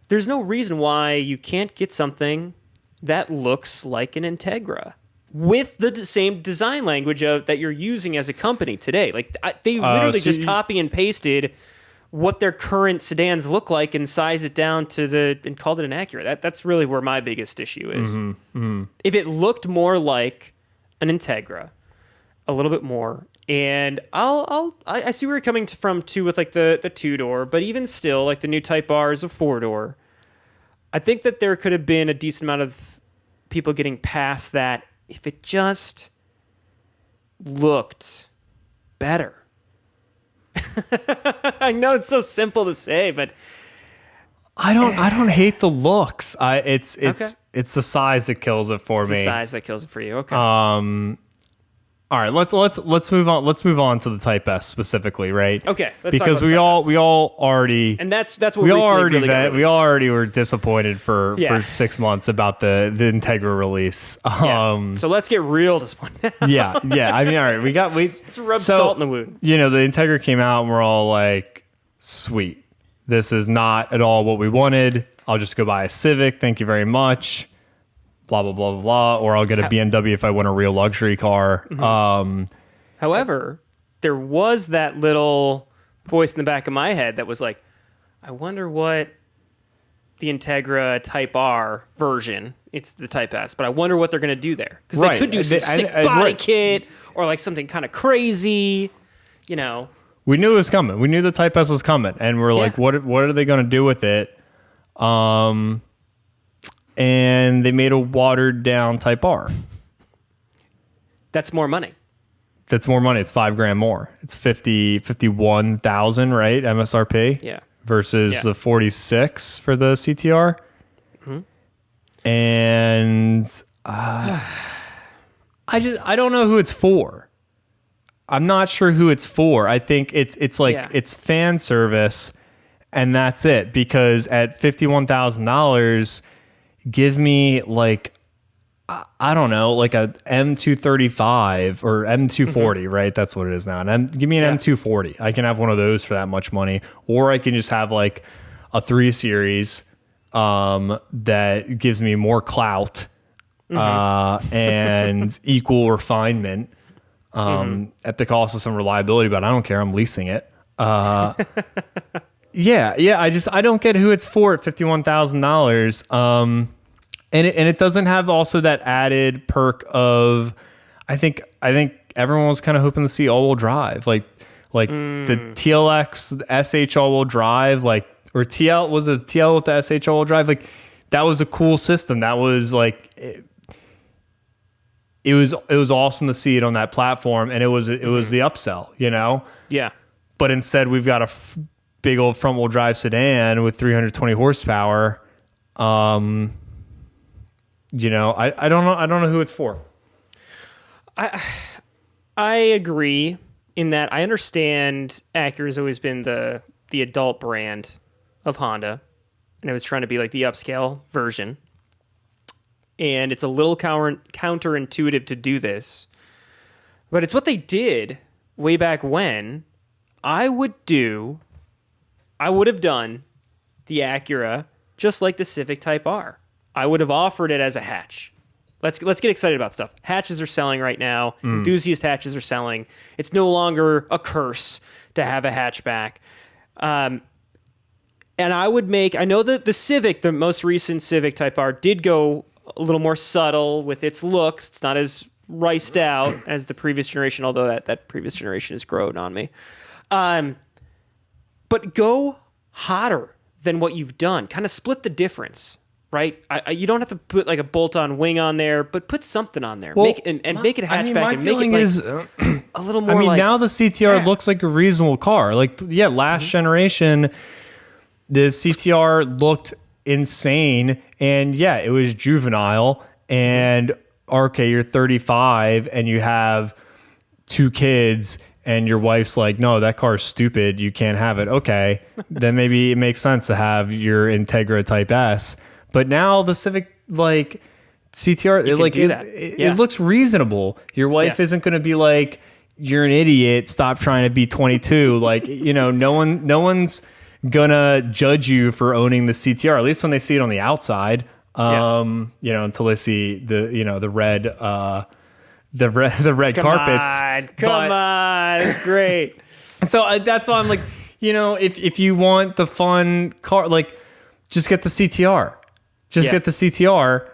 there's no reason why you can't get something that looks like an Integra with the same design language that you're using as a company today. Like they literally just copy and pasted what their current sedans look like and size it down to and called it an Acura. That's really where my biggest issue is. If it looked more like an Integra, a little bit more, and I see where you're coming from too with like the 2-door, but even still, like the new Type R is a 4-door. I think that there could have been a decent amount of people getting past that if it just looked better. I know it's so simple to say, but I don't hate the looks. It's the size that kills it for me. It's the size that kills it for you. Okay. All right, let's move on. Let's move on to the Type S specifically, right? Okay. Because we all already, and that's what we already were disappointed for 6 months about the Integra release. So let's get real disappointed. yeah. I mean, all right, let's rub salt in the wound. The Integra came out, and we're all like, sweet. This is not at all what we wanted. I'll just go buy a Civic. Thank you very much. Blah, blah, blah, blah, blah, or I'll get a BMW if I want a real luxury car. However, there was that little voice in the back of my head that was like, I wonder what the Integra Type R version, it's the Type S, but I wonder what they're going to do there. Because they could do some sick body kit or like something kind of crazy, We knew it was coming. We knew the Type S was coming. And we're like, what are they going to do with it? And they made a watered down Type R. That's more money. It's $5,000 more. It's 51,000, right? MSRP. Yeah. Versus the 46 for the CTR. And I don't know who it's for. I'm not sure who it's for. I think it's like it's fan service, and that's it. Because at $51,000, give me like, I don't know, like a M235 or M240, right? That's what it is now. And give me an M240. I can have one of those for that much money, or I can just have like a 3 Series that gives me more clout and equal refinement at the cost of some reliability. But I don't care. I'm leasing it. I don't get who it's for at $51,000. And it doesn't have also that added perk of, I think everyone was kind of hoping to see all-wheel drive, like the TLX, the SH all-wheel drive, like, or TL, was it TL with the SH all-wheel drive? Like, that was a cool system. That was like, it was awesome to see it on that platform, and it was the upsell, you know? Yeah. But instead, we've got a big old front-wheel drive sedan with 320 horsepower. You know, I don't know who it's for. I agree in that I understand Acura has always been the adult brand of Honda, and it was trying to be like the upscale version. And it's a little counterintuitive to do this, but it's what they did way back when. I would have done the Acura just like the Civic Type R. I would have offered it as a hatch. Let's get excited about stuff. Hatches are selling right now. Enthusiast hatches are selling. It's no longer a curse to have a hatchback. And I know that the Civic, the most recent Civic Type R, did go a little more subtle with its looks. It's not as riced out as the previous generation, although that previous generation has grown on me. But go hotter than what you've done. Kind of split the difference. Right, you don't have to put like a bolt-on wing on there, but put something on there. Well, make it a hatchback and make it like a little more. Now the CTR looks like a reasonable car. Like, last generation, the CTR looked insane, and it was juvenile. And okay, you're 35 and you have 2 kids, and your wife's like, "No, that car's stupid. You can't have it." Okay, then maybe it makes sense to have your Integra Type S. But now the Civic, like, CTR, it looks reasonable. Your wife isn't going to be like, "You're an idiot. Stop trying to be 22." Like, you know, no one's gonna judge you for owning the CTR. At least when they see it on the outside. You know, until they see the red carpets. Come on, it's great. So that's why I'm like, you know, if you want the fun car, like, just get the CTR. Get the CTR.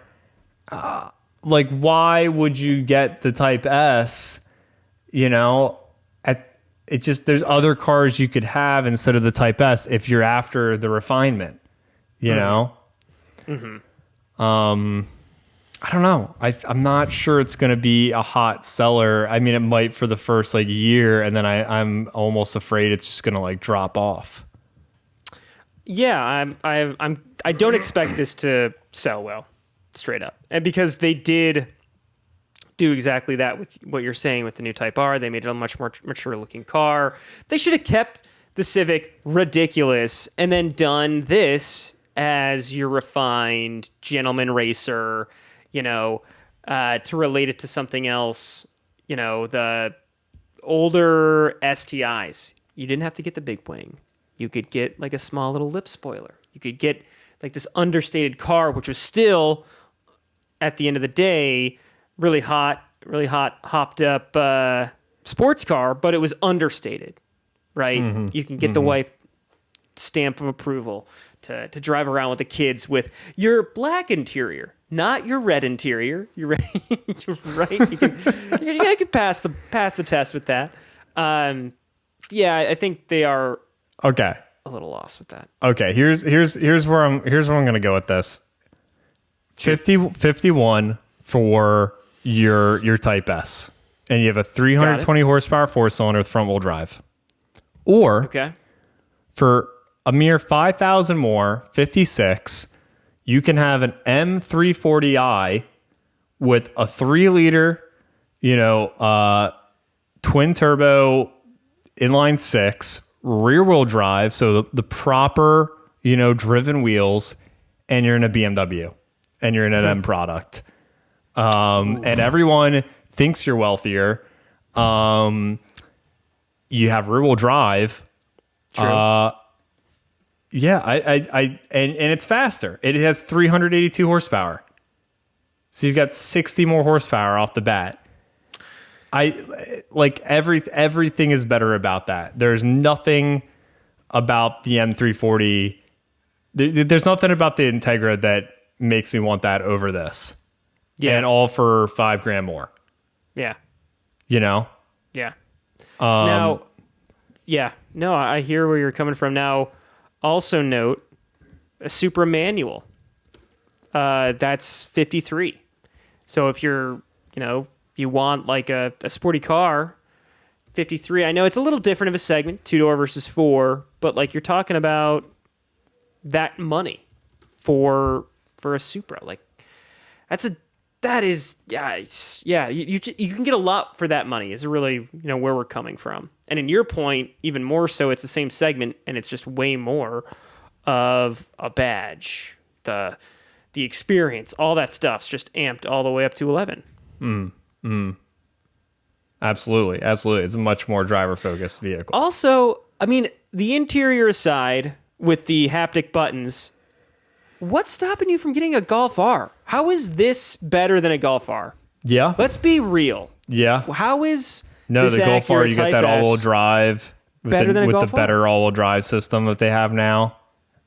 Like, why would you get the Type S? You know, there's other cars you could have instead of the Type S if you're after the refinement. You know. I don't know. I'm not sure it's going to be a hot seller. I mean, it might for the first like year, and then I'm almost afraid it's just going to like drop off. Yeah, I don't expect this to sell well, straight up. And because they did do exactly that with what you're saying with the new Type R. They made it a much more mature looking car. They should have kept the Civic ridiculous and then done this as your refined gentleman racer, you know, to relate it to something else, you know, the older STIs. You didn't have to get the big wing. You could get like a small little lip spoiler. You could get like this understated car, which was still, at the end of the day, really hot, hopped up sports car, but it was understated, right? Mm-hmm. You can get the wife stamp of approval to drive around with the kids with your black interior, not your red interior. You're right. You're right. You can pass the test with that. Yeah, I think they are okay. A little lost with that. Okay, here's where I'm going to go with this. 51 for your Type S, and you have a 320 horsepower 4-cylinder with front-wheel drive. Or okay, for a mere 5,000 more, 56, You can have an M340i with a 3-liter, twin turbo inline 6 rear wheel drive. So the proper, driven wheels, and you're in a BMW and you're in an M product. And everyone thinks you're wealthier. You have rear wheel drive. True. Yeah, and it's faster. It has 382 horsepower. So you've got 60 more horsepower off the bat. Everything is better about that. There's nothing about the M340. There's nothing about the Integra that makes me want that over this. Yeah. And all for $5,000 more. Yeah. Yeah. Now, yeah. No, I hear where you're coming from. Now, also note a Supra manual. That's 53. So if you're, you want like a sporty car, 53. I know it's a little different of a segment, 2-door versus 4, but like you're talking about that money for a Supra. Like that is you can get a lot for that money is really where we're coming from. And in your point, even more so, it's the same segment and it's just way more of a badge, the experience, all that stuff's just amped all the way up to 11. Absolutely. It's a much more driver focused vehicle. Also, I mean, the interior aside with the haptic buttons, what's stopping you from getting a Golf R? How is this better than a Golf R? Yeah. Let's be real. Yeah. How is No, this the Golf R, Acura you get Type that S all-wheel drive better than a with Golf the R? better all-wheel drive system that they have now.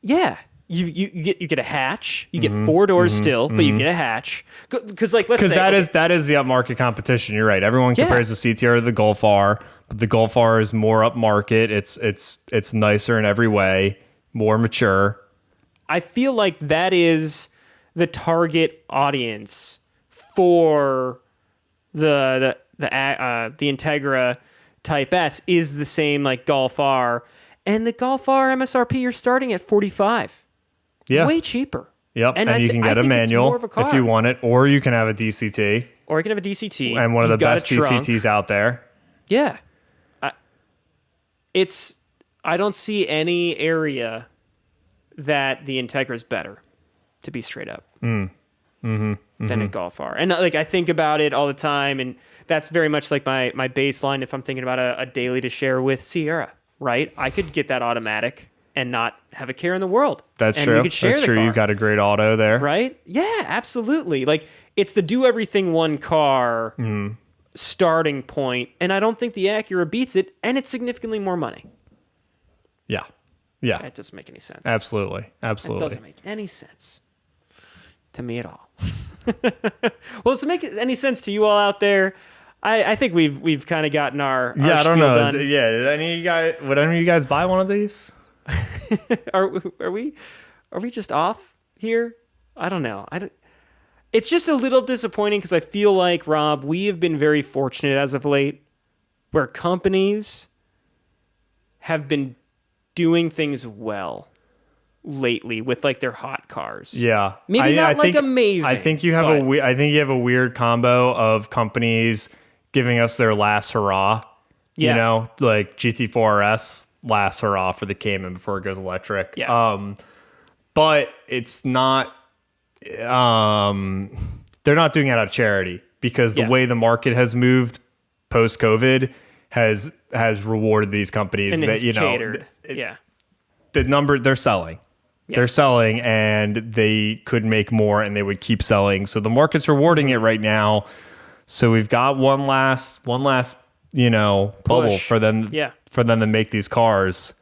Yeah. You get a hatch. You get 4 doors still, but you get a hatch. Because let's say that is the upmarket competition. You're right. Everyone compares the CTR to the Golf R, but the Golf R is more upmarket. It's nicer in every way, more mature. I feel like that is the target audience for the Integra Type S is the same like Golf R, and the Golf R MSRP you're starting at 45. Yeah, way cheaper. Yep, and you can get a manual if you want it, or you can have a DCT, or you can have a DCT, and one of the best DCTs out there. Yeah, I don't see any area that the Integra is better, to be straight up, than a Golf R. And I think about it all the time, and that's very much like my baseline if I'm thinking about a daily to share with Sierra, right? I could get that automatic and not have a care in the world. That's and true. We could share That's the true. car, You've got a great auto there. right? Yeah, absolutely. It's the do everything one car starting point, and I don't think the Acura beats it, and it's significantly more money. Yeah. It doesn't make any sense. Absolutely. It doesn't make any sense to me at all. Well, to make any sense to you all out there, I think we've kind of gotten our I don't spiel know. done. Would any of you guys buy one of these? Are we just off here? I don't know. It's just a little disappointing because I feel like, Rob, we have been very fortunate as of late where companies have been doing things well lately with their hot cars. Yeah. Maybe not amazing. I think you have a weird combo of companies giving us their last hurrah. Yeah. Like GT4RS last hurrah for the Cayman before it goes electric. Yeah. But it's not they're not doing it out of charity because the way the market has moved post COVID has rewarded these companies and that it's catered. The number they're selling. Yeah. They're selling and they could make more and they would keep selling. So the market's rewarding it right now. So we've got one last bubble for them to make these cars.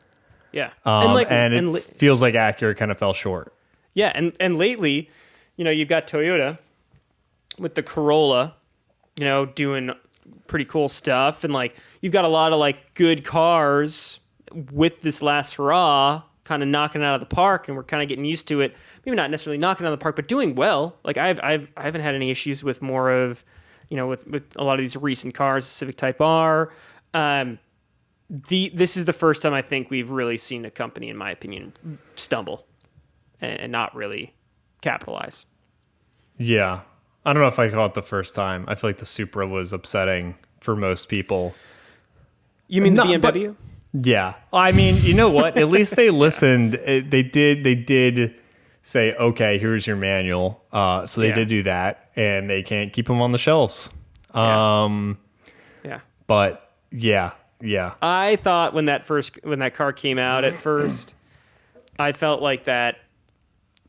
Yeah. And it feels like Acura kind of fell short. Yeah, and lately, you've got Toyota with the Corolla, doing pretty cool stuff, and you've got a lot of good cars with this last hurrah kind of knocking it out of the park, and we're kind of getting used to it. Maybe not necessarily knocking it out of the park, but doing well. I haven't had any issues with more of, with a lot of these recent cars, Civic Type R. This is the first time I think we've really seen a company, in my opinion, stumble and not really capitalize. Yeah. I don't know if I call it the first time. I feel like the Supra was upsetting for most people. You mean the BMW? Yeah. I mean, you know what? At least they listened. They did say, okay, here's your manual. So they did do that, and they can't keep them on the shelves. Yeah. But yeah. I thought when that car came out at first, I felt like that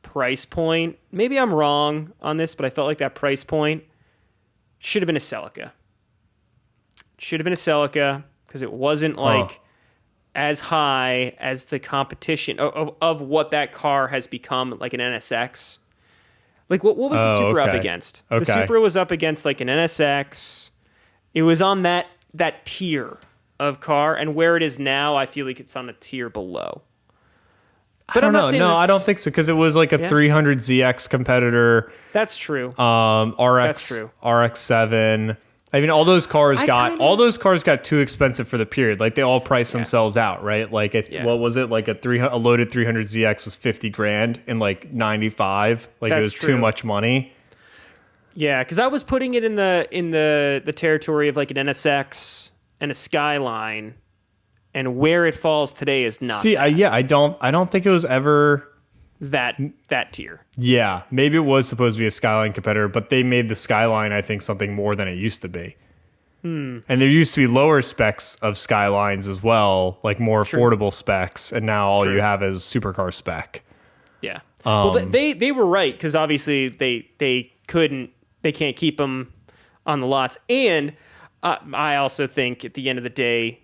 price point, maybe I'm wrong on this, but I felt like that price point should have been a Celica. Should have been a Celica because it wasn't like as high as the competition of what that car has become, like an NSX. Like what was the Supra up against? Okay. The Supra was up against like an NSX. It was on that tier of car, and where it is now, I feel like it's on a tier below. But I'm not saying I don't think so, because it was like a 300ZX competitor. That's true. RX, That's true. RX-7. I mean, all those cars got too expensive for the period. Like they all priced themselves out, right? Like what was it? Like a loaded 300ZX was $50,000 in like 95. Like it was too much money. Yeah, because I was putting it in the territory of like an NSX and a Skyline, and where it falls today is not. See, I don't think it was ever that tier. Yeah, maybe it was supposed to be a Skyline competitor, but they made the Skyline, I think, something more than it used to be. And there used to be lower specs of Skylines as well, like more affordable specs, and now all you have is supercar spec. Yeah. Well, they were right, because obviously they can't keep them on the lots, and I also think at the end of the day,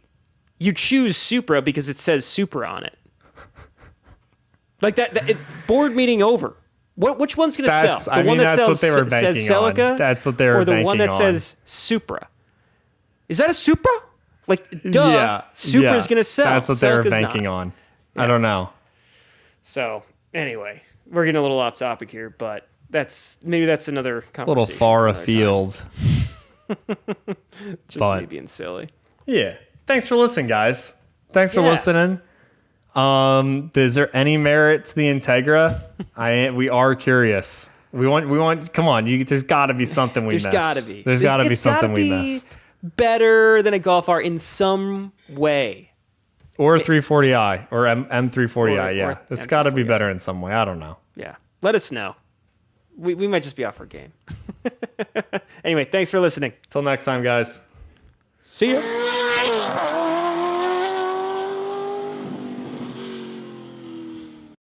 you choose Supra because it says Supra on it. Like board meeting over. Which one's going to sell? The one that says Celica? That's what they were banking on. Or the one that says Supra? Is that a Supra? Like, duh. Yeah, Supra's going to sell. That's what they were banking on. Yeah. I don't know. So, anyway, we're getting a little off topic here, but that's another conversation. A little far afield. Just me being silly. Yeah. Thanks for listening, guys. Thanks for listening. Is there any merit to the Integra? We are curious. We want. Come on, there's got to be something we missed. There's got to be something we missed. Better than a Golf R in some way, or a 340i or M340i. Yeah, it's got to be better in some way. I don't know. Yeah, let us know. We might just be off our game. Anyway, thanks for listening. Till next time, guys. See ya.